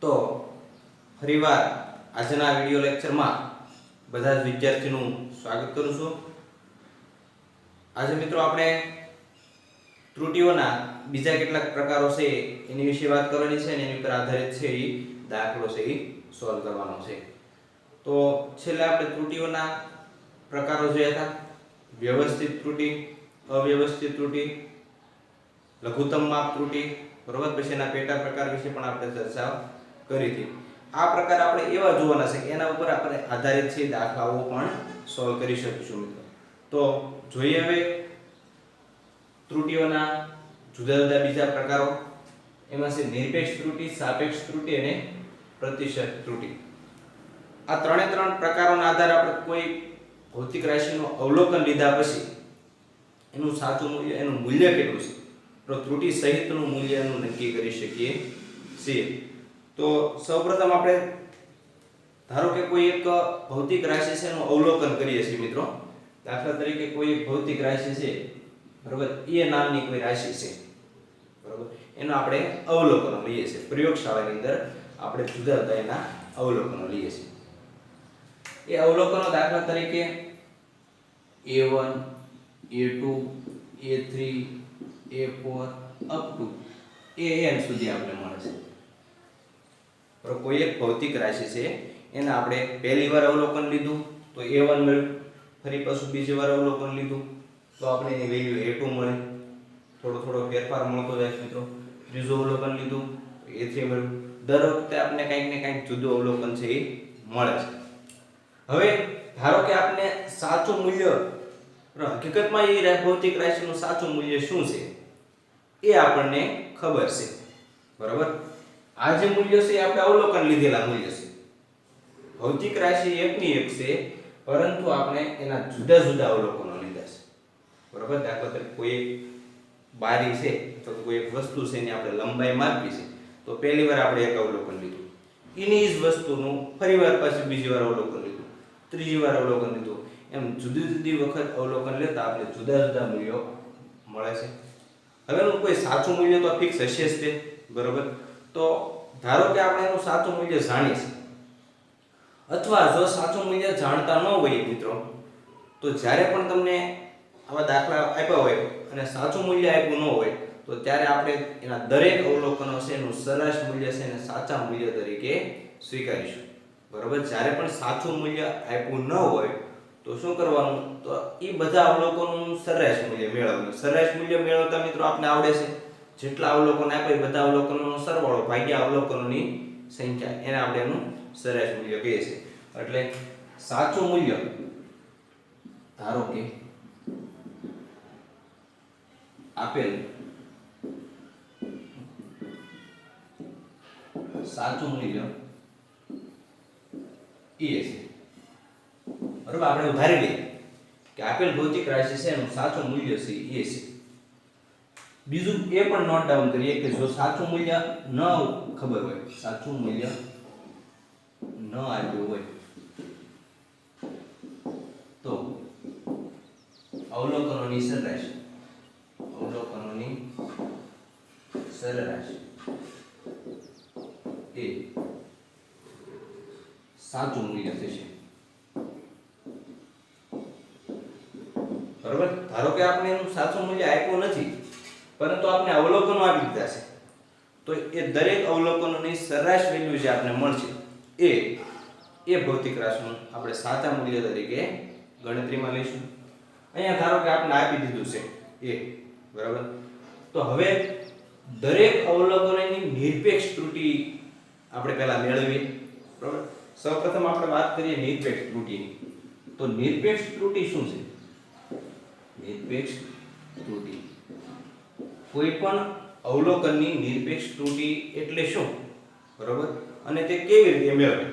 તો ફરીવાર આજના વિડિયો લેક્ચરમાં બધા જ વિદ્યાર્થીઓનું સ્વાગત કરું છું। આજે મિત્રો આપણે ત્રુટીઓના બીજા કેટલાક પ્રકારો છે એની વિશે વાત કરવાની છે અને એની પર આધારિત છે એ દાખલો છે એ સોલ્વ કરવાનો છે। તો છેલ્લે આપણે ત્રુટીઓના પ્રકારો જોયા હતા। વ્યવસ્થિત ત્રુટી, અવ્યવસ્થિત ત્રુટી, લઘુત્તમ માપ ત્રુટી, બરોબર। પછી એના પેટા પ્રકાર વિશે પણ આપણે ચર્ચા કરી હતી। આ પ્રકાર આપણે એવા જોવાના છે કે એના ઉપર આપણે આધારિત છે દાખલાઓ પણ સોલ્વ કરી શકીશું મિત્રો। તો જોઈએ હવે ત્રુટીઓના જુદા જુદા બીજા પ્રકારો। એમાં છે નિરપેક્ષ ત્રુટી, સાપેક્ષ ત્રુટી અને પ્રતિશત ત્રુટી। આ ત્રણે ત્રણ પ્રકારોના આધારે આપણે કોઈ ભૌતિક રાશિનું અવલોકન લીધા પછી એનું સાચું મૂલ્ય, એનું મૂલ્ય કેટલું છે તો ત્રુટી સહિતનું મૂલ્ય એનું નક્કી કરી શકીએ છીએ। તો સૌપ્રથમ આપણે ધારો કે કોઈ એક ભૌતિક રાશિ છે એનું અવલોકન કરીએ છીએ મિત્રો। દાખલા તરીકે કોઈ એક ભૌતિક રાશિ છે, બરોબર, એ નામની કોઈ રાશિ છે, બરોબર, એનો આપણે અવલોકનો લઈએ છીએ। પ્રયોગશાળાની અંદર આપણે જુદા જુદા એના અવલોકનો લઈએ છીએ। એ અવલોકનો દાખલા તરીકે a1, a2, a3, a4 up to an સુધી આપણે મળે છે। બરોબર, કોઈ એક ભૌતિક રાશિ છે એને આપણે પહેલી વાર અવલોકન લીધું તો a1 મળ્યું, ફરી પાછું બીજી વાર અવલોકન લીધું તો આપણે એની વેલ્યુ a2 મળે, થોડો થોડો ફેરફાર મળતો જાય મિત્રો। ત્રીજું અવલોકન લીધું તો a3 મળ્યું। દર વખતે આપણે કંઈક ને કંઈક જુદું અવલોકન છે એ મળે છે। હવે ધારો કે આપણે સાચું મૂલ્ય, હકીકતમાં એ ભૌતિક રાશિનું સાચું મૂલ્ય શું છે એ આપણને ખબર છે, બરાબર। આ જે મૂલ્ય છે આપણે અવલોકન લીધેલા મૂલ્ય છે। ભૌતિક રાશિ એકની એક છે પરંતુ આપણે એના જુદા જુદા અવલોકનો લીધા છે, બરાબર। દાખલા તરીકે કોઈ એક બારી છે તો કોઈ એક વસ્તુ છે એની આપણે લંબાઈ માપી છે તો પહેલી વાર આપણે એક અવલોકન લીધું, એની જ વસ્તુનું ફરીવાર પાછી બીજી વાર અવલોકન લીધું, ત્રીજી વાર અવલોકન લીધું, એમ જુદી જુદી વખત અવલોકન લેતા આપણે જુદા જુદા મૂલ્યો મળે છે। હવે એનું કોઈ સાચું મૂલ્ય તો ફિક્સ હશે જ તે, બરોબર। તો ધારો કે આપણે એનું સાચું મૂલ્ય જાણીએ છીએ, અથવા જો સાચું મૂલ્ય જાણતા ન હોય મિત્રો તો જ્યારે પણ તમને આવા દાખલા આપ્યા હોય અને સાચું મૂલ્ય આપ્યું ન હોય તો ત્યારે આપણે એના દરેક અવલોકનો છે એનું સરેરાશ મૂલ્ય છે એને સાચા મૂલ્ય તરીકે સ્વીકારીશું, બરોબર। જ્યારે પણ સાચું મૂલ્ય આપ્યું ન હોય તો શું કરવાનું, તો એ બધા અવલોકનોનું સરેરાશ મૂલ્ય મેળવવાનું। સરેરાશ મૂલ્ય મેળવતા મિત્રો આપણે આવડે છે, જેટલા અવલોકન આપે બધા અવલોકનોનો સરવાળો ભાગ્યા અવલોકનોની સંખ્યા, એને આપણે એનું સરેરાશ મૂલ્ય કહીએ છીએ। એટલે સાચું મૂલ્ય, ધારો કે આપેલ સાચું મૂલ્ય એ છે, બરાબર। આપણે ધારી લઈએ કે આપેલ ભૌતિક રાશિ છે એનું સાચું મૂલ્ય છે એ છે। બીજું એ પણ નોટ ડાઉન કરીએ કે જો સાચું મૂલ્ય ન ખબર હોય, સાચું મૂલ્ય ન આપ્યું હોય તો અવલોકનોની સરેરાશ, અવલોકનોની સરેરાશ એ સાચું મૂલ્ય થશે, બરોબર। ધારો કે આપણે એનું સાચું મૂલ્ય આપ્યું નથી પરંતુ આપણે અવલોકનો આપી દીધા છે તો એ દરેક અવલોકનોની સરેરાશ વેલ્યુ જે આપણે મળશે એ ભૌતિક રાશિનું આપણે સાચા મૂલ્ય તરીકે ગણતરીમાં લઈશું। અહીંયા ધારો કે આપણે આપી દીધું છે એ, બરાબર। તો હવે દરેક અવલોકનોની નિરપેક્ષ ત્રુટી આપણે પહેલા મેળવીએ, બરાબર। સૌપ્રથમ આપણે વાત કરીએ નિરપેક્ષ ત્રુટીની। તો નિરપેક્ષ ત્રુટી શું છે? નિરપેક્ષ ત્રુટી કોઈ પણ અવલોકનની નિરપેક્ષ ત્રુટી એટલે શું, બરાબર, અને તે કેવી રીતે મેળવે?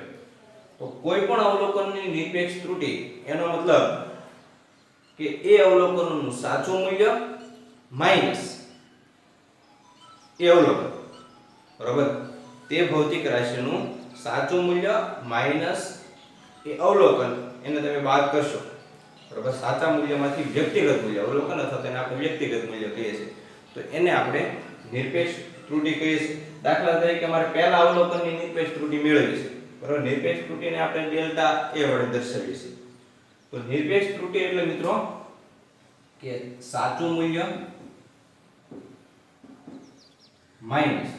તો કોઈ પણ અવલોકનની નિરપેક્ષ ત્રુટી એનો મતલબ કે એ અવલોકનનું સાચું મૂલ્ય માઈનસ એ અવલોકન, બરાબર, તે ભૌતિક રાશિનું સાચું મૂલ્ય માઈનસ એ અવલોકન, એને તમે બાદ કરશો, બરાબર। સાચા મૂલ્યમાંથી વ્યક્તિગત મૂલ્ય અવલોકન અથવા તેને આપણે વ્યક્તિગત મૂલ્ય કહીએ છીએ, તો એને આપણે નિરપેક્ષ ત્રુટી કહીએ છીએ। દાખલા તરીકે અમારે પહેલા અવલોકનની નિરપેક્ષ ત્રુટિ મેળવી છે, બરાબર. નિરપેક્ષ ત્રુટિને આપણે ડેલ્ટા a વડે દર્શાવીએ છીએ. તો નિરપેક્ષ ત્રુટિ એટલે મિત્રો કે સાચું મૂલ્ય માઈનસ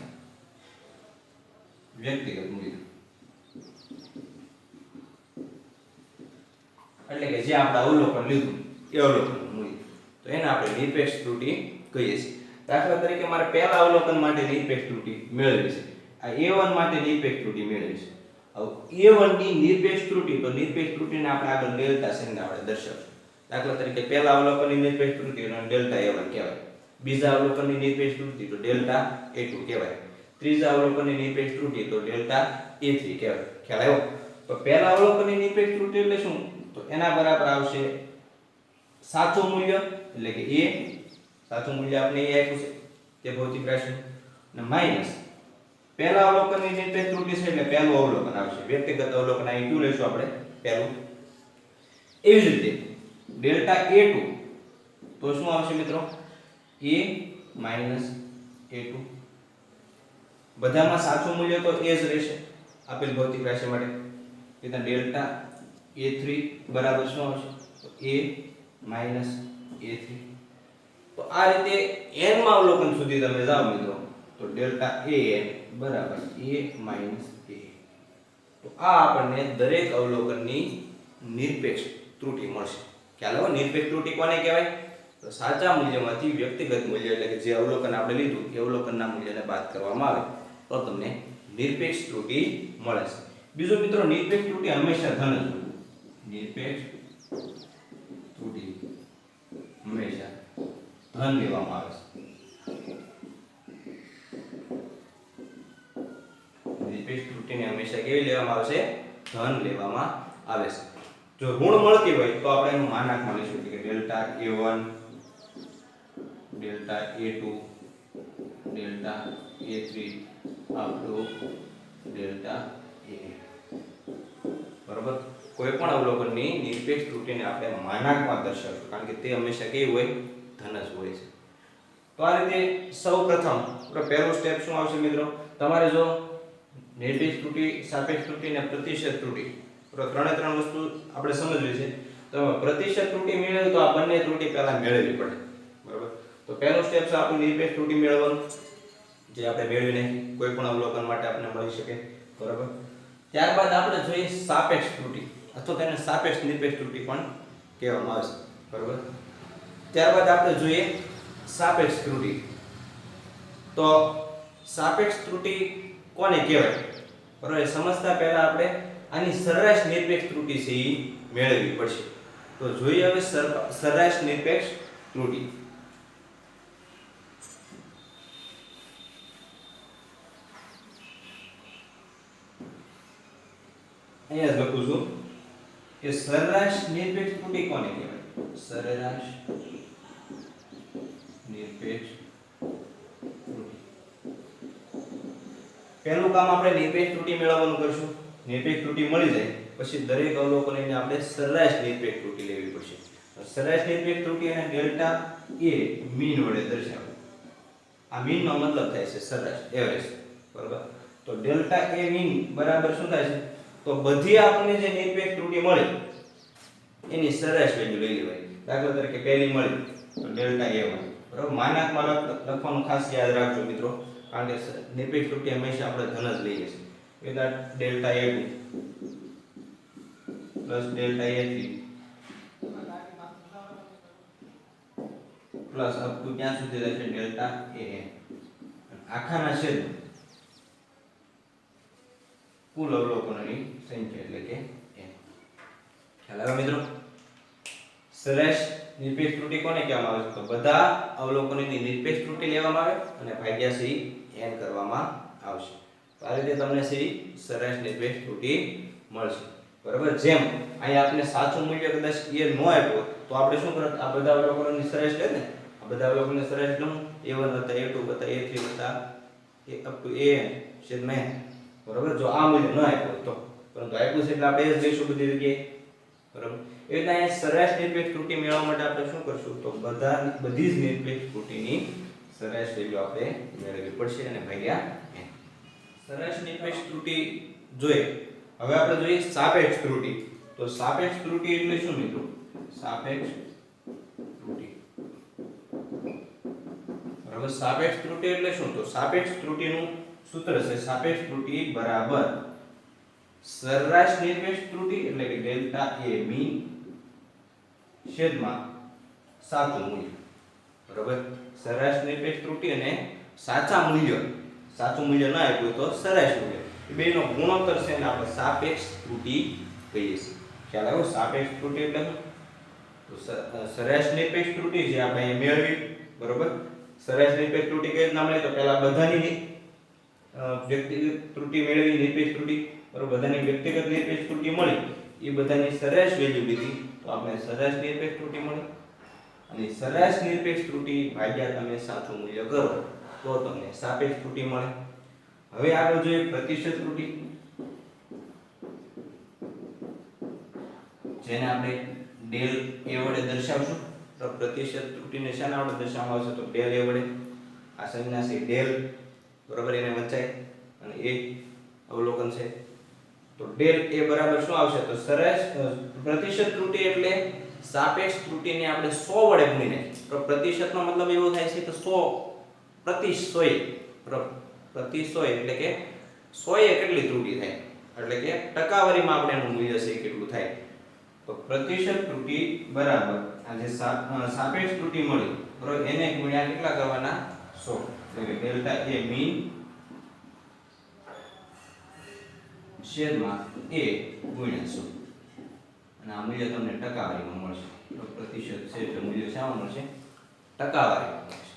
વ્યક્તિગત મૂલ્ય, એટલે કે જે આપણે અવલોકન લીધું એ અવલોકનનું મૂલ્ય, તો એને આપણે નિરપેક્ષ ત્રુટિ કહીએ છીએ. દાખલા તરીકે મારે પહેલા અવલોકન માટે નિરપેક્ષ ત્રુટિ મેળવી છે. આ a1 માટે નિરપેક્ષ ત્રુટિ મેળવી છે. હવે a1 ની નિરપેક્ષ ત્રુટિ, તો નિરપેક્ષ ત્રુટિને આપણે આગળ ડેલ્ટા સંજ્ઞા આપણે દર્શાવશું. દાખલા તરીકે પહેલા અવલોકનની નિરપેક્ષ ત્રુટિ એને ડેલ્ટા a1 કહેવાય, બીજા અવલોકનની નિરપેક્ષ ત્રુટિ તો ડેલ્ટા a2 કહેવાય, ત્રીજા અવલોકનની નિરપેક્ષ ત્રુટિ તો ડેલ્ટા a3 કહેવાય. ખ્યાલ આવ્યો? તો પહેલા અવલોકનની નિરપેક્ષ ત્રુટિ એટલે શું? તો એના બરાબર આવશે સાચું મૂલ્ય એટલે કે a, સાચું મૂલ્ય આપણે એ આપ્યું છે તે ભૌતિક રાશિ, અને માઈનસ પહેલા અવલોકનની નિરપેક્ષ ત્રુટિ છે એટલે પહેલું અવલોકન આવશે, વ્યક્તિગત અવલોકન અહીં q લેશું આપણે પહેલું. એવી જ રીતે ડેલ્ટા a2 તો શું આવશે મિત્રો? a minus a2. બધામાં સાચું મૂલ્ય તો a જ રહેશે આપેલ ભૌતિક રાશિ માટે. એટલે ડેલ્ટા a3 બરાબર શું આવશે? તો a માઈનસ a3. તો આ રીતે n માં અવલોકન સુધી તમે જાઓ મિત્રો, તો ડેલ્ટા an બરાબર a માઈનસ a. તો આ આપણને દરેક અવલોકનની નિરપેક્ષ ત્રુટિ મળશે. ખ્યાલ આવ્યો? નિરપેક્ષ ત્રુટિ કોને કહેવાય? તો સાચા મૂલ્યમાંથી વ્યક્તિગત મૂલ્ય એટલે કે જે અવલોકન આપણે લીધું એ અવલોકનના મૂલ્યને બાદ કરવામાં આવે તો તમને નિરપેક્ષ ત્રુટિ મળે છે. બીજું મિત્રો, નિરપેક્ષ ત્રુટિ હંમેશા ધન જ હોય. નિરપેક્ષ ત્રુટિ હંમેશા ધન લેવામાં આવે છે. નિરપેક્ષ ત્રુટિને હંમેશા કેવી લેવામાં આવે છે? ધન લેવામાં આવે છે. જો ઋણ મળતી હોય તો આપણે એનું માનાંકમાં લઈશું કે delta a1, delta a2, delta a3 up to delta a. બરાબર? કોઈ પણ અવલોકનની નિરપેક્ષ ત્રુટિને આપણે માનાંકમાં દર્શાવશું કારણ કે તે હંમેશા કેવી હોય? ધન જ હોય છે. તો આ રીતે સૌપ્રથમ પહેલું સ્ટેપ શું આવશે મિત્રો? તમારે જો નિરપેક્ષ ત્રુટિ, સાપેક્ષ ત્રુટિ અને પ્રતિશત ત્રુટિ ત્રણે ત્રણ વસ્તુ આપણે સમજવી છે. તો પ્રતિશત ત્રુટિ મેળવે તો આ બંને ત્રુટિ પહેલા મેળવવી પડે. બરાબર? તો પહેલું સ્ટેપ છે આપણું નિરપેક્ષ ત્રુટિ મેળવવાનું, જે આપણે મેળવીને કોઈ પણ અવલોકન માટે આપણે મળી શકે. બરાબર? ત્યારબાદ આપણે જોઈએ સાપેક્ષ ત્રુટિ, અથવા તેને સાપેક્ષ નિરપેક્ષ ત્રુટિ પણ કહેવામાં આવે છે. બરાબર? ત્યારબાદ આપણે જોઈએ સાપેક્ષ ત્રુટિ. તો સાપેક્ષ ત્રુટિ કોને કહેવાય? બરાબર? સમજતા પહેલા આપણે આની સરેરાશ નિરપેક્ષ ત્રુટિ છે એ મેળવવી પડશે. તો જોઈએ હવે સરેરાશ નિરપેક્ષ ત્રુટિ. અહીંયા જ લખું છું કે સરેરાશ નિરપેક્ષ ત્રુટિ કોને કહેવાય? સરેરાશ નિરપેક્ષ ત્રુટિ. પહેલું કામ આપણે નિરપેક્ષ ત્રુટિ મેળવવાનું કરશું. નિરપેક્ષ ત્રુટિ મળી જાય પછી દરેક અવલોકનને આપણે સરેરાશ નિરપેક્ષ ત્રુટિ લેવી પડશે. સરેરાશ નિરપેક્ષ ત્રુટિ અને ડેલ્ટા a મીન વડે દર્શાવે. આ મીન નો મતલબ થાય છે સરેરાશ, એવરેજ. બરાબર? તો ડેલ્ટા a મીન બરાબર શું થાય છે? તો બધી આપણને જે નિરપેક્ષ ત્રુટિ મળે એની સરેરાશ વેલ્યુ લઈ લેવાય. દાખલા તરીકે પહેલી મળી તો ડેલ્ટા a1. બરાબર? માનાંકમાં લખવાનું ખાસ યાદ રાખજો મિત્રો, કારણ કે નિરપેક્ષ ત્રુટિ હંમેશા આપણે ધન જ લઈએ છીએ. એટલે delta a2 plus delta a3 plus up to ક્યાં સુધી રહેશે? Delta an. આખાના છેદ કુલ અવલોકનોની સંખ્યા એટલે કે n. ખ્યાલ આવ્યો મિત્રો? સરેરાશ નિરપેક્ષ ત્રુટિ કોને કહેવામાં આવે છે? તો બધા અવલોકનોની નિરપેક્ષ ત્રુટિ લેવામાં આવે અને ભાગ્યા સી n કરવામાં આવશે. તો આ રીતે તમને સી સરેરાશ નિરપેક્ષ ત્રુટિ મળશે. બરાબર? જેમ અહીં આપણે સાચું મૂલ્ય કદાચ એ ન આપ્યો તો આપણે શું કરત? આ બધા અવલોકનોની સરેરાશ લે ને, આ બધા અવલોકનોની સરેરાશ લઉં a1 + a2 + a3 + up to an છેદમાં n. બરાબર? જો આ મૂલ્ય ન આપ્યો તો, પરંતુ આપ્યું છે એટલે આપણે એ જ લઈશું બધી જગ્યાએ. બરાબર? એ રીતે અહીંયા સરેરાશ નિરપેક્ષ ત્રુટિ મેળવવા માટે આપણે શું કરશું? તો બધી જ નિરપેક્ષ ત્રુટિની સરેરાશ વેલ્યુ આપણે મેળવવી પડશે અને ભાગ્યા n. સરેરાશ નિરપેક્ષ ત્રુટી જોઈએ. હવે આપણે જોઈએ સાપેક્ષ ત્રુટી. તો સાપેક્ષ ત્રુટી એટલે શું મિત્રો? સાપેક્ષ ત્રુટી. બરાબર, સાપેક્ષ ત્રુટી એટલે શું? તો સાપેક્ષ ત્રુટીનું સૂત્ર છે સાપેક્ષ ત્રુટી બરાબર સરેરાશ નિરપેક્ષ ત્રુટી એટલે કે ડેલ્ટા એ મીન છેદમાં સાચું મૂલ્ય. બરાબર, સરેરાશ નિરપેક્ષ ત્રુટી અને સાચા મૂલ્ય, સાચું મૂલ્ય ના આપ્યું તો સરેરાશ મૂલ્ય, એ બેનો ગુણોત્તર છે ને આપણે સાપેક્ષ ત્રુટી કહીએ છીએ. ખ્યાલ આવ્યો? સાપેક્ષ ત્રુટી એટલે શું? તો સરેરાશ નિરપેક્ષ ત્રુટી જે આપણે અહીં મેળવી. બરોબર, સરેરાશ નિરપેક્ષ ત્રુટી કઈ રીતના મળે? તો પહેલા બધાની વ્યક્તિગત ત્રુટી મેળવી, નિરપેક્ષ ત્રુટી. બરોબર, બધાની વ્યક્તિગત નિરપેક્ષ ત્રુટી મળી, એ બધાની સરેરાશ વેલ્યુ લીધી તો આપણે સરેરાશ નિરપેક્ષ ત્રુટી મળી. અને સરેરાશ નિરપેક્ષ ત્રુટી ભાગ્યા તમે સાચું મૂલ્ય કરો તો તમને સાપેક્ષ ત્રુટી મળે. હવે આગળ જોઈએ પ્રતિશત ત્રુટી, જેને આપણે ડેલ એ વડે દર્શાવશું. તો પ્રતિશત ત્રુટીને શાના વડે દર્શાવવામાં આવશે? તો ડેલ એ વડે. આ સંજ્ઞા છે ડેલ, બરાબર, એને વંચાય અને એ અવલોકન છે. તો ડેલ એ બરાબર શું આવશે? તો સરેરાશ પ્રતિશત ત્રુટી એટલે સાપેક્ષ ત્રુટીને આપણે 100 વડે ગુણી નાખીએ. તો પ્રતિશતનો મતલબ એવો થાય છે કે 100 પ્રતિ 100, પ્રતિ 100 એટલે કે 100 એ કેટલી ત્રુટી થાય, એટલે કે ટકાવારીમાં આપણે એનું મૂલ્ય છે કેટલું થાય. તો પ્રતિશત ત્રુટી બરાબર આ જે સાપેક્ષ ત્રુટી મળી, બરાબર, એને ગુણ્યા કેટલા કરવાના? 100. એટલે કે ડેલ્ટા એ મીન છેદમાં a ગુણ્યા 100. અને આ મૂલ્ય તમને ટકાવારીમાં મળશે. તો પ્રતિશત છે એટલે મૂલ્ય શામાં મળશે? ટકાવારીમાં મળશે.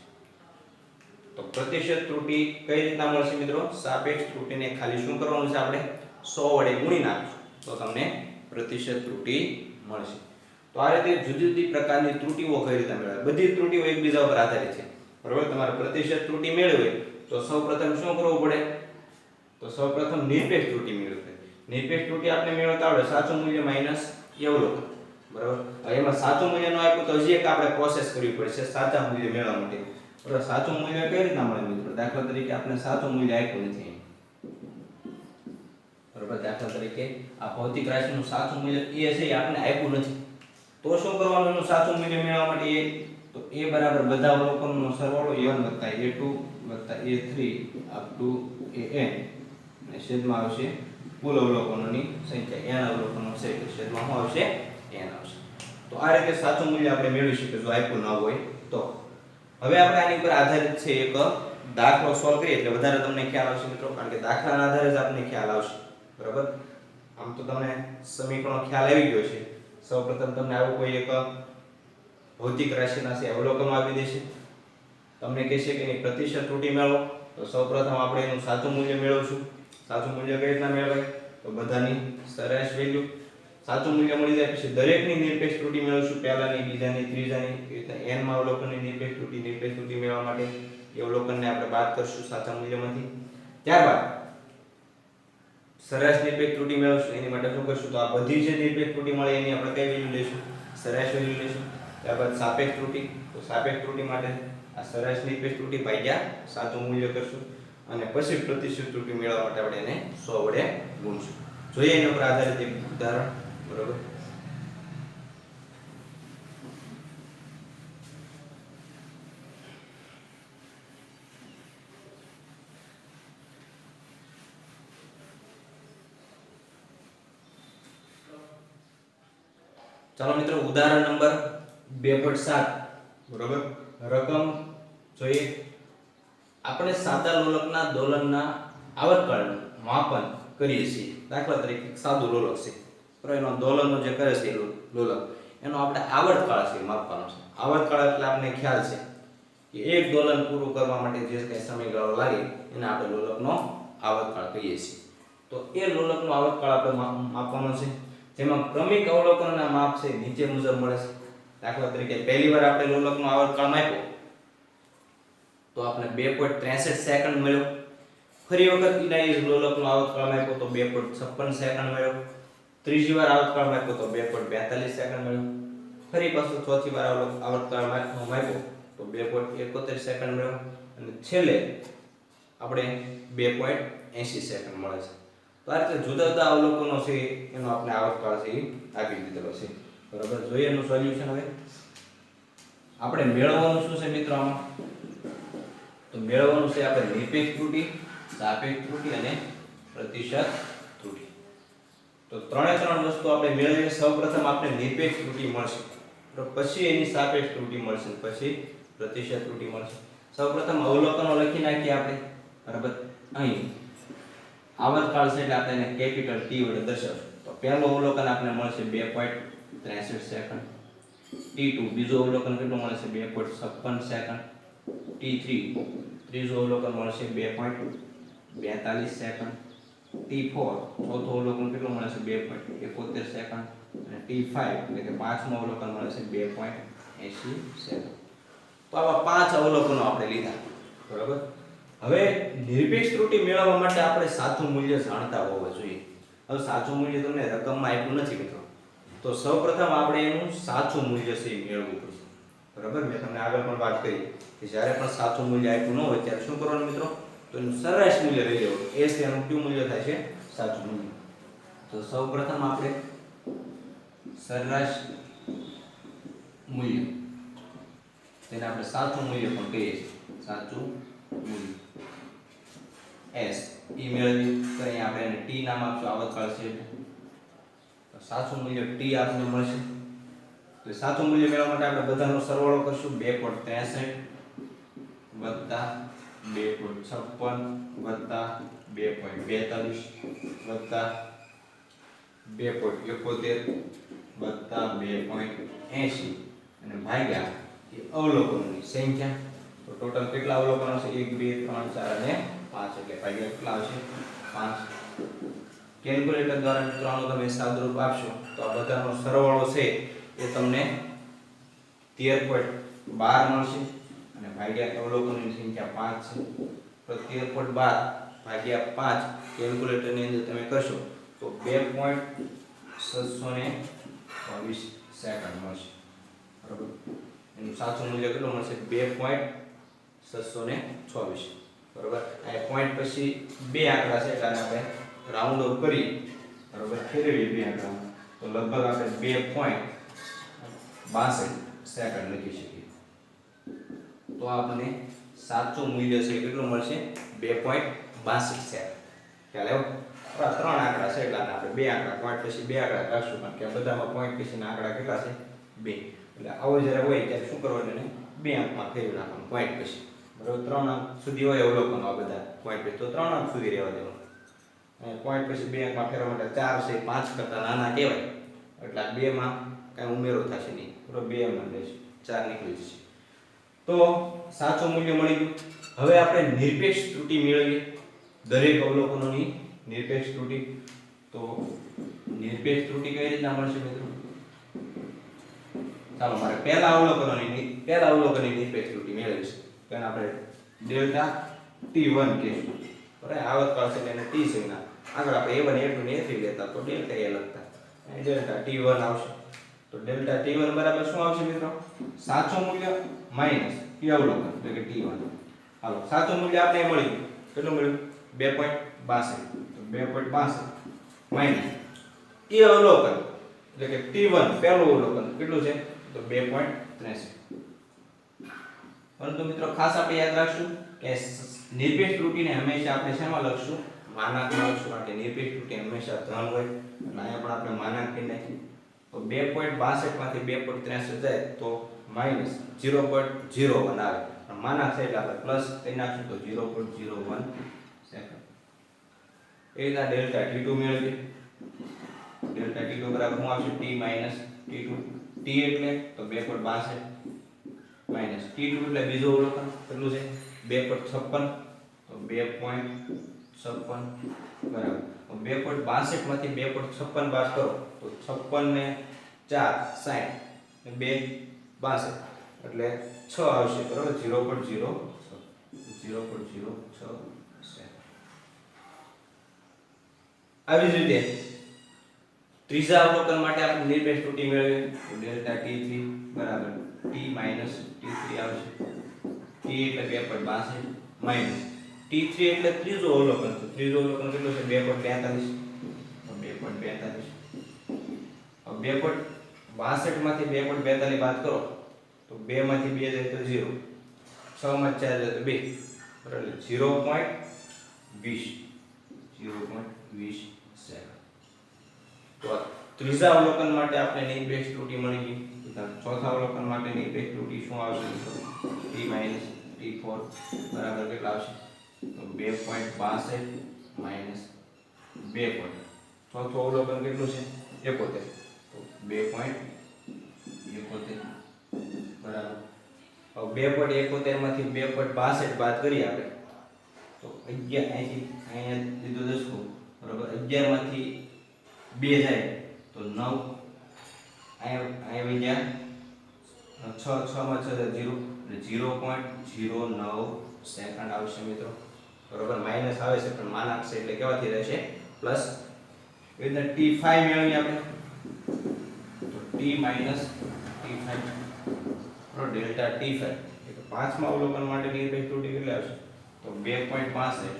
તો પ્રતિશત ત્રુટી કઈ રીતના મળશે મિત્રો? સાપેક્ષ ત્રુટીને ખાલી શું કરવાનું છે? આપણે 100 વડે ગુણી નાખશું તો તમને પ્રતિશત ત્રુટી મળશે. તો આ રીતે જુદી જુદી પ્રકારની ત્રુટીઓ કઈ રીતે મેળવે? બધી ત્રુટીઓ એકબીજા ઉપર આધારિત છે. બરાબર, તમારે પ્રતિશત ત્રુટી મેળવવી તો સૌપ્રથમ શું કરવું પડે? તો સૌપ્રથમ નિરપેક્ષ ત્રુટી મેળવવી. નિરપેક્ષ ત્રુટી આપણે મેળવતા આવડે સાચું મૂલ્ય માઈનસ અવલોકન. બરાબર, હવે એમાં સાચું મૂલ્ય ન આપ્યું તો હજી એક આપણે પ્રોસેસ કરવી પડશે સાચા મૂલ્ય મેળવવા માટે. બરાબર, સાચું મૂલ્ય કઈ રીતના મળે મિત્રો? દાખલા તરીકે આપણે સાચું મૂલ્ય આપ્યું નથી. બરાબર, દાખલા તરીકે આ ભૌતિક રાશિનું સાચું મૂલ્ય એ છે, એ આપણે આપ્યું નથી. તો શું કરવાનું એનું સાચું મૂલ્ય મેળવવા માટે? તો a બરાબર બધા અવલોકનોનો સરવાળો a1 + a2 + a3 up to an અને છેદમાં આવશે કુલ અવલોકનોની સંખ્યા. n અવલોકનો છે એટલે છેદમાં શું આવશે? n આવશે. તો આ રીતે સાચું મૂલ્ય આપણે મેળવી શકીએ જો આપ્યું ન હોય તો. હવે આપણે આની ઉપર આધારિત છે એક દાખલો સોલ્વ કરીએ એટલે વધારે તમને ખ્યાલ આવશે મિત્રો, કારણ કે દાખલાના આધારે જ આપણને ખ્યાલ આવશે. બરાબર, આમ તો તમને સમીકરણનો ખ્યાલ આવી ગયો છે. સૌપ્રથમ તમને આવું કોઈ એક ભૌતિક રાશિના છે અવલોકનો આપી દેશે, તમને કહેશે કે એની પ્રતિશત ત્રુટી મેળવો. તો સૌપ્રથમ આપણે એનું સાચું મૂલ્ય મેળવશું. સાચું મૂલ્ય કઈ રીતના મેળવાય? તો બધાની સરેરાશ વેલ્યુ. સાચું મૂલ્ય મળી જાય પછી દરેકની નિરપેક્ષ ત્રુટી મેળવશું, પહેલાની, બીજાની, ત્રીજાની, એ રીતે n માં અવલોકનની નિરપેક્ષ ત્રુટી મેળવવા માટે એ અવલોકનને આપણે બાદ કરશું સાચા મૂલ્યમાંથી. ત્યારબાદ સરેરાશ નિરપેક્ષ ત્રુટી મેળવશું, એની માટે શું કરશું? તો આ બધી જે નિરપેક્ષ ત્રુટી મળે એની આપણે કઈ વેલ્યુ લઈશું? સરેરાશ વેલ્યુ લઈશું. ત્યારબાદ સાપેક્ષ ત્રુટી, તો સાપેક્ષ ત્રુટી માટે આ સરેરાશ નિરપેક્ષ ત્રુટી ભાગ્યા સાચું મૂલ્ય કરશું અને પછી પ્રતિશત ત્રુટી મેળવવા માટે આપણે એને 100 વડે ગુણશું. જોઈએ એના પર આધારિત એક ઉદાહરણ. બરોબર, ચાલો મિત્રો ઉદાહરણ નંબર 2.7. બરોબર, રકમ જોઈએ. આપણે સાદા લોલકના દોલનના આવર્તકાળનું માપન કરીએ છીએ. દાખલા તરીકે સાદું લોલક છે, બરાબર, એનો દોલનનો જે કરે છે લોલક, એનો આપણે આવર્તકાળ છે માપવાનો છે. આવર્તકાળ એટલે આપણને ખ્યાલ છે કે એક દોલન પૂરું કરવા માટે જે કંઈ સમયગાળો લાગે એને આપણે લોલકનો આવર્તકાળ કહીએ છીએ. તો એ લોલકનો આવર્તકાળ આપણે માપવાનો છે, જેમાં ક્રમિક અવલોકનના માપ છે નીચે મુજબ મળે છે. દાખલા તરીકે પહેલી વાર આપણે લોલકનો આવર્તકાળ માપ્યો તો આપણે 2.63 સેકન્ડ મળ્યો. ફરી વખત ઈનાઈ લોલકનો આવર્તકાળ માપ્યો તો 2.56 સેકન્ડ મળ્યો. ત્રીજી વાર આવર્તકાળ માપ્યો તો 2.42 સેકન્ડ મળ્યો. ફરી પાછું ચોથી વાર આવર્તકાળ માપ્યો તો 2.71 સેકન્ડ મળ્યો. અને છેલ્લે આપણે 2.80 સેકન્ડ મળે છે. તો આ રીતે જુદા જુદા અવલોકનો છે એનો આપણે આવર્તકાળ છે એ આપી દીધેલો છે. બરાબર, જોઈએ એનું સોલ્યુશન. હવે આપણે મેળવવાનું શું છે મિત્રો આમાં? તો મેળવવાનું છે આપણે નિરપેક્ષ ત્રુટિ, સાપેક્ષ ત્રુટિ અને પ્રતિશત ત્રુટિ. તો ત્રણ વસ્તુ આપણે મેળવીએ. સૌપ્રથમ આપણે નિરપેક્ષ ત્રુટિ મળશે, તો પછી એની સાપેક્ષ ત્રુટિ મળશે, પછી પ્રતિશત ત્રુટિ મળશે. સૌપ્રથમ અવલોકનો લખી નાખીએ આપણે. બરાબર, અહીં આવર્તકાળ છે એટલે આપણે એને કેપિટલ T વડે દર્શાવશું. તો પહેલું અવલોકન આપણે મળશે 2.63 સેકન્ડ. T2 બીજું અવલોકન કેટલું મળશે? 2.56 સેકન્ડ. T3 ત્રીજું અવલોકન મળશે 2.42 સેકન્ડ. T4 ચોથું અવલોકન કેટલું મળશે? 2.71 સેકન્ડ. અને T5 એટલે કે પાંચમું અવલોકન મળશે 2.80 સેકન્ડ. તો આવા 5 અવલોકનો આપણે લીધા. બરાબર, હવે નિરપેક્ષ ત્રુટિ મેળવવા માટે આપણે સાચું મૂલ્ય જાણતા હોવા જોઈએ. હવે સાચું મૂલ્ય તમને રકમમાં આપ્યું નથી મિત્રો, તો સૌપ્રથમ આપણે એનું સાચું મૂલ્ય છે એ મેળવવું પડશે. બરાબર, મેં તમને આગળ પણ વાત કરી કે જ્યારે પણ સાચું મૂલ્ય આપ્યું ન હોય ત્યારે શું કરવાનું મિત્રો? તો એનું સરેરાશ મૂલ્ય લઈ લેવાનું. એ છે એનું કયું મૂલ્ય થાય છે? સાચું મૂલ્ય. તો સૌપ્રથમ આપણે સરેરાશ મૂલ્ય, તેને આપણે સાચું મૂલ્ય પણ કહીએ છીએ. સાચું મૂલ્ય S ઈ મેળવી. તો અહીંયા આપણે એને T નામ આપશું, આવર્તકાળ છે. તો સાચું મૂલ્ય T આપણને મળશે. તો સાચું મૂલ્ય મેળવવા માટે આપણે બધાનો સરવાળો કરશું. 2.63 વત્તા 2.56 વત્તા 2.42 વત્તા 2.71 વત્તા 2.80 અને ભાગ્યા એ અવલોકનોની સંખ્યા. તો ટોટલ કેટલા અવલોકનો છે? 1 2 3 4 અને 5. એટલે ભાગ્યા કેટલા આવશે? 5. કેલ્ક્યુલેટર દ્વારા મિત્રોનો તમે સાદુરૂપ આપશો તો આ બધાનો સરવાળો છે એ તમને 13.12 મળશે અને ભાગ્યા અવલોકનોની સંખ્યા 5 છે. તો 13.12 ભાગ્યા 5 કેલ્ક્યુલેટરની અંદર તમે કરશો તો 2.624 સેકન્ડ મળશે. બરાબર, એનું સાચું મૂલ્ય કેટલું મળશે? 2.624. બરાબર, આ પોઈન્ટ પછી બે આંકડા છે એટલે આપણે રાઉન્ડ ઓફ કરી, બરાબર, ફેરવીએ બે આંકડા તો લગભગ આપણે 2.62 સેકન્ડ લખી શકીએ. તો આપણને સાચું મૂલ્ય છે કેટલું મળશે? 2.62 સેકન્ડ. ખ્યાલ આવ્યો? આ ત્રણ આંકડા છે એટલે આપણે બે આંકડા પોઈન્ટ પછી બે આંકડા રાખશું, કારણ કે બધામાં પોઈન્ટ પછીના આંકડા કેટલા છે? 2. એટલે આવો જ્યારે હોય ત્યારે શું કરવાનું? એને બે અંકમાં ફેરવી નાખવાનું પોઈન્ટ પછી. બરાબર, 3 અંક સુધી હોય અવલોકનો આ બધા પોઈન્ટ પછી, તો 3 અંક સુધી રહેવા દેવાનું. અને પોઈન્ટ પછી બે અંકમાં ફેરવવા માટે 4 છે 5 કરતા નાના કહેવાય એટલે આ 2 માં કાંઈ ઉમેરો થશે નહીં. બરાબર, 2 માં લેશે 4 નીકળી જશે. તો સાચું મૂલ્ય મળી ગયું. હવે આપણે નિરપેક્ષ ત્રુટિ મેળવીએ. દરેક અવલોકનોની નિરપેક્ષ ત્રુટિ. તો નિરપેક્ષ ત્રુટિ કઈ રીતના મળશે મિત્રો? ચાલો મારે પહેલા અવલોકનની નિરપેક્ષ ત્રુટિ મેળવીશ. તો એને આપણે ડેલ્ટા T1 કહીશું. બરાબર, આવર્તકાળ છે એને T છે ના આગળ આપણે A1 A2 ને A3 લેતા તો ડેલ્ટા A લખતા. અહીં ડેલ્ટા T1 આવશે. તો ડેલ્ટા T1 બરાબર શું આવશે મિત્રો? સાચું મૂલ્ય માઈનસ T અવલોકન એટલે કે T1. હાલો, સાચું મૂલ્ય આપણે મળ્યું. કેટલું મળ્યું? 2.62. તો 2.62 માઈનસ T અવલોકન એટલે કે T1 પહેલું અવલોકન કેટલું છે? તો 2.63. પરંતુ મિત્રો ખાસ આપણે યાદ રાખશું કે નિરપેક્ષ ત્રુટિને હંમેશા આપણે શેમાં લખશું? માનાંકમાં લખશું, કારણ કે નિરપેક્ષ ત્રુટિ હંમેશા ધન હોય એટલે અહીંયા પણ આપણે માનાંક કરી નાખીએ. તો 2.62 માંથી 2.63 જાય તો માઈનસ 0.01 આવે. માનાંક છે એટલે આપણે પ્લસ કરી નાખશું તો 0.01 સેકન્ડ. એ રીતના ડેલ્ટા T2 મેળવીએ. ડેલ્ટા T2 બરાબર શું આવશે? T minus T2. T એટલે તો 2.62 માઈનસ T2 એટલે બીજો અવલોકન કેટલું છે? 2.56. તો 2.56 બરાબર. 2.62 માંથી 2.56 બાદ કરો તો 56 ને 4 60 ને 2 62 એટલે 6 આવશે. બરાબર, 0.06 આવી જ રીતે ત્રીજા અવલોકન માટે આપણે નિરપેક્ષ ત્રુટિ મેળવીએ. તો ડેલ્ટા T3 બરાબર T માઈનસ T3 આવશે. T એટલે 2.62 માઈનસ T3 એટલે ત્રીજો અવલોકન. તો ત્રીજો અવલોકન કેટલું છે? 2.42. તો 2.42. હવે 2.62 માંથી 2.42 બાદ કરો તો 2 માંથી 2 જાય તો 0, 6 માંથી 4 જાય તો 2, બરાબર, 0.20 સેકન્ડ. તો ત્રીજા અવલોકન માટે આપણે નિરપેક્ષ ત્રુટિ મળી ગઈ. ચોથા અવલોકન માટે નિરપેક્ષ ત્રુટિ શું આવશે? T - T4 બરાબર કેટલા આવશે? તો 2.62 માઈનસ 2. ચોથું અવલોકન કેટલું છે? 71. તો 2.71 બરાબર. હવે 2.71 માંથી 2.62 બાદ કરીએ આપણે તો 11 અહીંયા દીધું 10 બરાબર. 11 માંથી 2 જાય તો 9, અહીંયા વિદ્યા 6 માં 6 0 એટલે 0.09 સેકન્ડ આવશે મિત્રો, બરાબર. માઈનસ આવે છે પણ માનાક છે એટલે કેવાથી રહેશે? પ્લસ. એટલે T5 મેળવીએ આપણે તો T - T5 બરાબર, ડેલ્ટા T5 એટલે પાંચમા અવલોકન માટે નિરપેક્ષ ત્રુટિ કેટલી આવશે? તો 2.65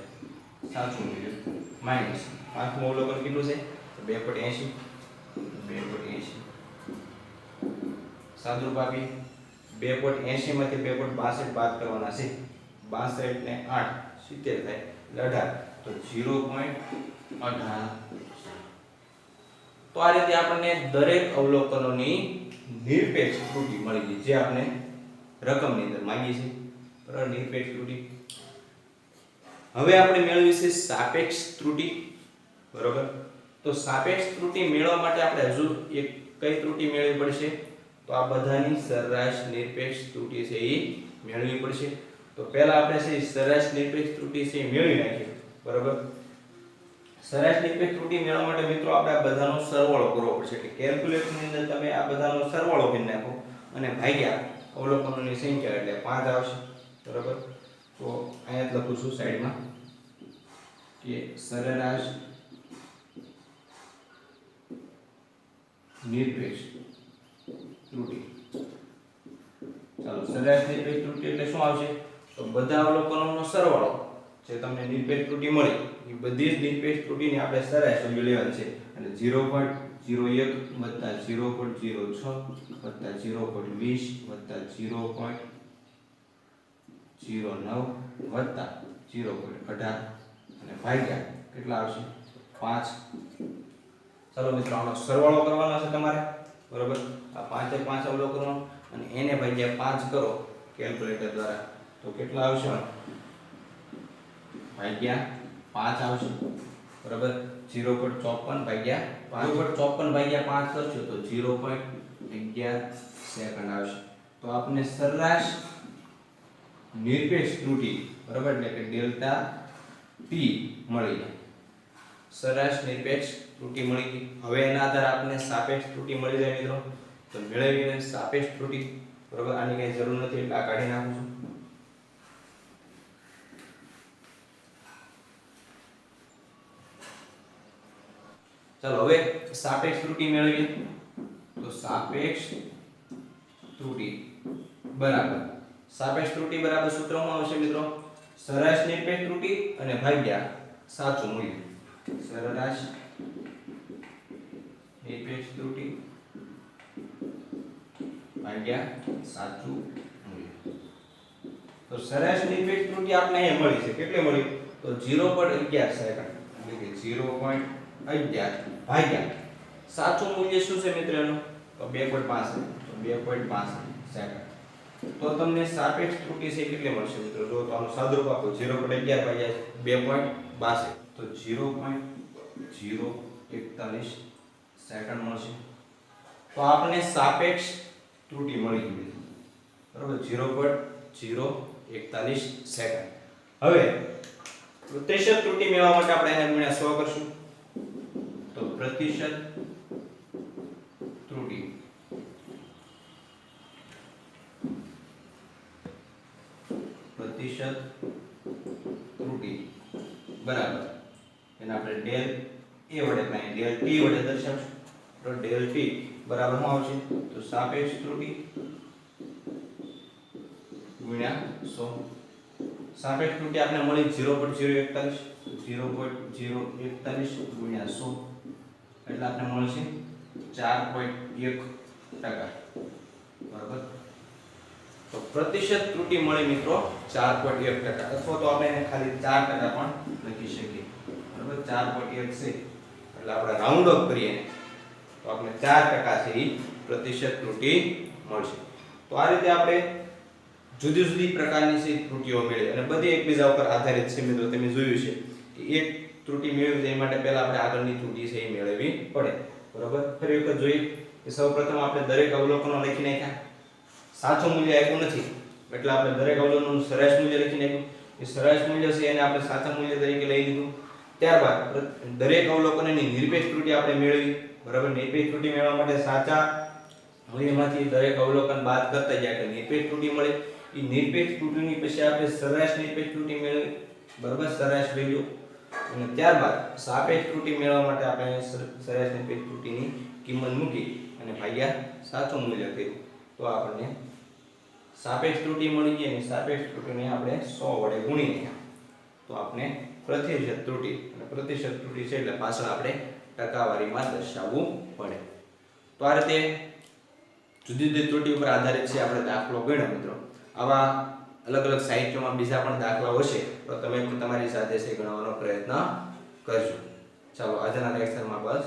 સાચું મૂલ્ય માઈનસ પાંચમું અવલોકન કેટલું છે? તો 2.80. સાદુરૂપ આપી 2.80 માંથી 2.62 બાદ કરવાના છે. 62 ને 8 70 થાય એટલે 18, તો 0.18. તો આ રીતે આપણને દરેક અવલોકનોની નિરપેક્ષ ત્રુટિ મળી ગઈ જે આપણે રકમની અંદર માંગી છે, બરાબર. નિરપેક્ષ ત્રુટિ. હવે આપણે મેળવી છે સાપેક્ષ ત્રુટિ, બરાબર. તો સાપેક્ષ ત્રુટિ મેળવવા માટે આપણે હજુ એક કઈ ત્રુટિ મેળવવી પડશે? તો આ બધાની સરેરાશ નિરપેક્ષ ત્રુટિ છે એ મેળવવી પડશે. તો પહેલા આપણે છે સરેરાશ નિરપેક્ષ ત્રુટિ છે એ મેળવી નાખીએ, બરાબર. સરેરાશ નિરપેક્ષ ત્રુટિ મેળવવા માટે મિત્રો આપણે આ બધાનો સરવાળો કરવો પડશે. એટલે કેલ્ક્યુલેટરની અંદર તમે આ બધાનો સરવાળો કરી નાખો અને ભાગ્યા અવલોકનોની સંખ્યા એટલે 5 આવશે, બરાબર. તો અહીંયા લખું છું સાઈડમાં કે સરેરાશ નિરપેક્ષ ત્રુટિ. ચાલો, સરેરાશ નિરપેક્ષ ત્રુટિ એટલે શું આવશે? તો બધા અવલોકનોનો સરવાળો જે તમને નિરપેક્ષ ત્રુટિ મળી એ બધી જ નિરપેક્ષ ત્રુટિની આપણે સરેરાશ વેલ્યુ લેવાની છે. એટલે 0.01 વત્તા 0.06 વત્તા 0.20 વત્તા 0.09 વત્તા 0.18 અને ભાગ્યા કેટલા આવશે? 5. ચાલો મિત્રો, આનો સરવાળો કરવાનો છે તમારે, બરાબર. આ 5 એ 5 અવલોકનો અને એને ભાગ્યા 5 કરો કેલ્ક્યુલેટર દ્વારા તો કેટલા આવશે? ભાગ્યા 5 આવશે, બરાબર. 0.54 ભાગ્યા 5 ભાગ્યા 5 કરશો તો 0.11 સેકન્ડ આવશે. તો આપણે સરેરાશ નિરપેક્ષ ત્રુટિ, બરાબર, એટલે કે ડેલ્ટા T મળી ગઈ. સરેરાશ નિરપેક્ષ ત્રુટિ મળી ગઈ. હવે એના આધારે આપણને સાપેક્ષ ત્રુટિ મળી જાય મિત્રો. તો મેળવીને સાપેક્ષ ત્રુટિ, બરાબર. આની કઈ જરૂર નથી એટલે આ કાઢી નાખું છું. ચાલો હવે સાપેક્ષ ત્રુટિ મેળવીએ. તો સાપેક્ષ ત્રુટિ બરાબર સૂત્રમાં આવશે મિત્રો સરેરાશ નિરપેક્ષ ત્રુટિ અને ભાગ્યા સાચું મૂલ્ય. સરેરાશ નિરપેક્ષ ત્રુટિ ભાગ્યા સાચું મૂલ્ય. તો સરેરાશ નિરપેક્ષ ત્રુટિ આપણે અહીંયા મળી છે. કેટલી મળી? તો 0.11 સેકન્ડ એટલે કે 0.11 ભાગ્યા સાચું મૂલ્ય શું છે મિત્રો એનું? તો 2.65. તો 2.65 સેકન્ડ. તો તમને સાપેક્ષ ત્રુટિ છે કેટલી મળશે મિત્રો? જો તો આનું સાદુરૂપ આપો 0.11 ભાગ્યા 2.62 તો 0.041 સેકન્ડ મળશે. તો આપણે સાપેક્ષ ત્રુટિ મળી ગઈ, બરાબર, 0.041 સેકન્ડ. હવે પ્રતિશત ત્રુટિ મેળવવા માટે આપણે એને ગુણ્યા 100 કરશું. તો પ્રતિશત ત્રુટિ બરાબર એને આપણે ડેલ A વડે નહીં ડેલ T વડે દર્શાવશું. તો ડેલ T બરાબર શું આવશે? તો સાપેક્ષ ત્રુટિ ગુણ્યા 100 સાપેક્ષ ત્રુટિ આપણે મળી 0.041 ગુણ્યા 100 એટલે આપણે મળશે 4.1%. બરાબર. તો પ્રતિશત ત્રુટિ મળી મિત્રો 4.1%, અથવા તો આપણે એને ખાલી 4% પણ લખી શકીએ. બરાબર. 4.1 છે એટલે આપણે રાઉન્ડ ઓફ કરીએ તો આપણે 4% છે એ પ્રતિશત ત્રુટિ મળશે. તો આ રીતે આપણે જુદી જુદી પ્રકારની છે ત્રુટિઓ મેળવી અને બધી એકબીજા ઉપર આધારિત છે. મિત્રો તમે જોયું છે કે એક ત્રુટિ મેળવી તે માટે પહેલા આપણે આગળની ત્રુટિ છે એ મેળવવી પડે. બરાબર. ફરી વખત જોઈએ કે સૌપ્રથમ આપણે દરેક અવલોકનો લખી નાખ્યા. સાચું મૂલ્ય આપ્યું નથી એટલે આપણે દરેક અવલોકનનું સરેરાશ મૂલ્ય લખી નાખ્યું. એ સરેરાશ મૂલ્ય છે એને આપણે સાચા મૂલ્ય તરીકે લઈ લીધું. ત્યારબાદ દરેક અવલોકનની નિરપેક્ષ ત્રુટિ આપણે મેળવી. બરાબર. નિરપેક્ષ ત્રુટિ મેળવવા માટે સાચા મૂલ્યમાંથી દરેક અવલોકન બાદ કરતા જાય એટલે નિરપેક્ષ ત્રુટિ મળે. એ નિરપેક્ષ ત્રુટિની પછી આપણે સરેરાશ નિરપેક્ષ ત્રુટિ મેળવી. બરાબર. સરેરાશ વેલ્યુ. અને ત્યારબાદ સાપેક્ષ ત્રુટિ મેળવવા માટે આપણે સરેરાશ નિરપેક્ષ ત્રુટિની કિંમત મૂકી અને ભાગ્યા સાચું મૂલ્ય કર્યું તો આપણને સાપેક્ષ ત્રુટિ મળી ગઈ. અને સાપેક્ષ ત્રુટિને આપણે 100 વડે ગુણી નાખ્યા તો આપણે પ્રતિશત ત્રુટિ, અને પ્રતિશત ત્રુટિ છે એટલે પાછળ આપણે ટકાવારીમાં દર્શાવવું પડે. તો આ રીતે જુદી જુદી ત્રુટિ ઉપર આધારિત છે આપણે દાખલો ગણ્યો. મિત્રો આવા અલગ અલગ સાહિત્યમાં બીજા પણ દાખલાઓ હશે તો તમે તમારી સાથે છે ગણવાનો પ્રયત્ન કરજો. ચાલો આજના લેક્ચરમાં બસ